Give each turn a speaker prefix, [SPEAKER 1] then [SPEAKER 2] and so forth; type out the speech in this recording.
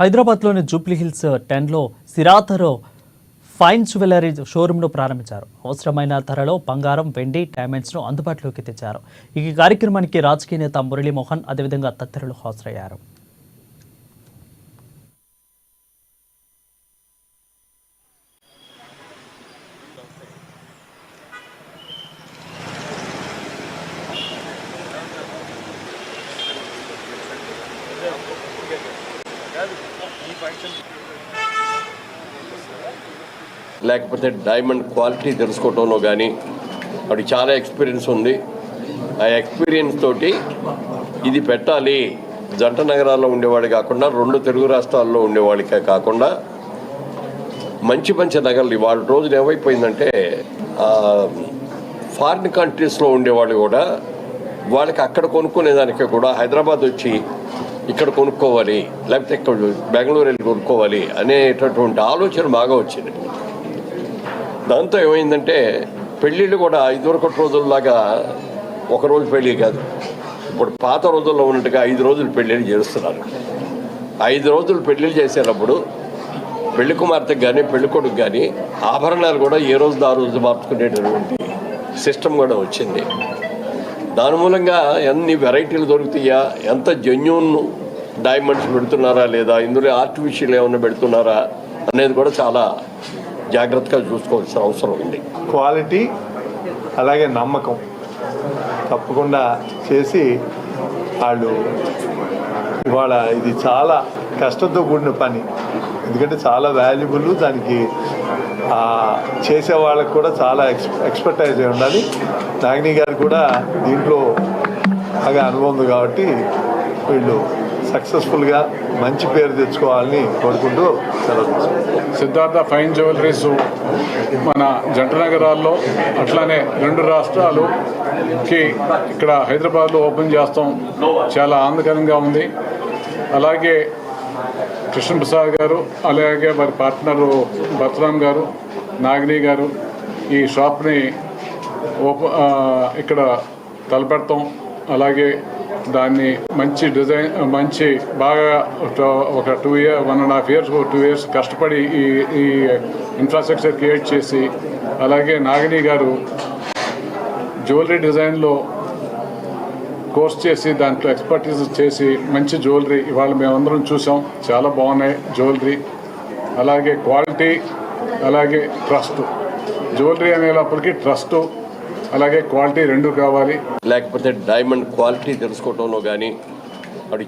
[SPEAKER 1] హైదరాబాద్లోని Jubilee Hills 10లో సిరాథరో fine jewellery షోరూంను ప్రారంభించారు. అవసరమైన ధరలో బంగారం, వెండి, డైమండ్స్ను అందుబాటులోకి తెచ్చారు. ఈ కార్యక్రమానికి రాజకీయ నేత మురళీమోహన్ అదేవిధంగా తదితరులు హాజరయ్యారు.
[SPEAKER 2] లేకపోతే డైమండ్ క్వాలిటీ తెలుసుకోవటంలో కానీ వాడికి చాలా ఎక్స్పీరియన్స్ ఉంది. ఆ ఎక్స్పీరియన్స్ తోటి ఇది పెట్టాలి, జంట నగరాల్లో ఉండేవాడు కాకుండా 2 తెలుగు రాష్ట్రాల్లో ఉండేవాడికే కాకుండా మంచి మంచి నగరాలు ఇవాళ రోజున ఏమైపోయిందంటే ఫారిన్ కంట్రీస్లో ఉండేవాళ్ళు కూడా వాళ్ళకి అక్కడ కొనుక్కునేదానికి కూడా హైదరాబాద్ వచ్చి ఇక్కడ కొనుక్కోవాలి, లేకపోతే ఇక్కడ బెంగళూరు వెళ్ళి కొనుక్కోవాలి అనేటటువంటి ఆలోచన బాగా వచ్చింది. దాంతో ఏమైందంటే పెళ్ళిళ్ళు కూడా ఇదివరకటి రోజుల్లాగా ఒకరోజు పెళ్ళి కాదు, ఇప్పుడు పాత రోజుల్లో ఉన్నట్టుగా 5 రోజులు పెళ్ళిళ్ళు చేస్తున్నారు. 5 రోజులు పెళ్ళిళ్ళు చేసేటప్పుడు పెళ్లి కుమార్తెకు కానీ పెళ్లి కొడుకు కానీ ఆభరణాలు కూడా ఏ రోజు ఆ రోజు మార్చుకునేటటువంటి సిస్టమ్ కూడా వచ్చింది. దాని మూలంగా ఎన్ని వెరైటీలు దొరుకుతాయా, ఎంత జెన్యూన్ డైమండ్స్ పెడుతున్నారా లేదా, ఇందులో ఆర్టిఫిషియల్ ఏమైనా పెడుతున్నారా అనేది కూడా చాలా జాగ్రత్తగా చూసుకోవాల్సిన అవసరం ఉంది.
[SPEAKER 3] క్వాలిటీ అలాగే నమ్మకం తప్పకుండా చేసి వాళ్ళు ఇవాళ ఇది చాలా కష్టంతో కూడిన పని, ఎందుకంటే చాలా వాల్యుబుల్, దానికి చేసే వాళ్ళకి కూడా చాలా ఎక్స్పర్టైజ్ అయి ఉండాలి. నాగిని గారు కూడా దీంట్లో బాగా అనుభవం ఉంది కాబట్టి వీళ్ళు సక్సెస్ఫుల్గా మంచి పేరు తెచ్చుకోవాలని కోరుకుంటూ సెలవు.
[SPEAKER 4] సిద్ధార్థ ఫైన్ జ్యువెలరీస్ మన జంట నగరాల్లో అట్లానే 2 రాష్ట్రాలకి ఇక్కడ హైదరాబాద్లో ఓపెన్ చేస్తాం, చాలా ఆనందకరంగా ఉంది. అలాగే కృష్ణప్రసాద్ గారు, అలాగే వారి పార్ట్నరు భరతరామ్ గారు, నాగిని గారు ఈ షాప్ని ఇక్కడ తలపెడతాం. అలాగే దాన్ని మంచి డిజైన్, మంచి బాగా ఒక 1.5 years 2 years కష్టపడి ఈ ఇన్ఫ్రాస్ట్రక్చర్ క్రియేట్ చేసి, అలాగే నాగిని గారు జ్యువెలరీ డిజైన్లో కోర్స్ చేసి దాంట్లో ఎక్స్పర్టీస్ చేసి మంచి జ్యువెలరీ ఇవాళ మేమందరం చూసాం, చాలా బాగున్నాయి జ్యువెలరీ. అలాగే క్వాలిటీ, అలాగే ట్రస్ట్. జ్యువెలరీ అనేటప్పటికీ ట్రస్ట్ అలాగే క్వాలిటీ 2 కావాలి.
[SPEAKER 2] లేకపోతే డైమండ్ క్వాలిటీ తెలుసుకోవటంలో కానీ వాడి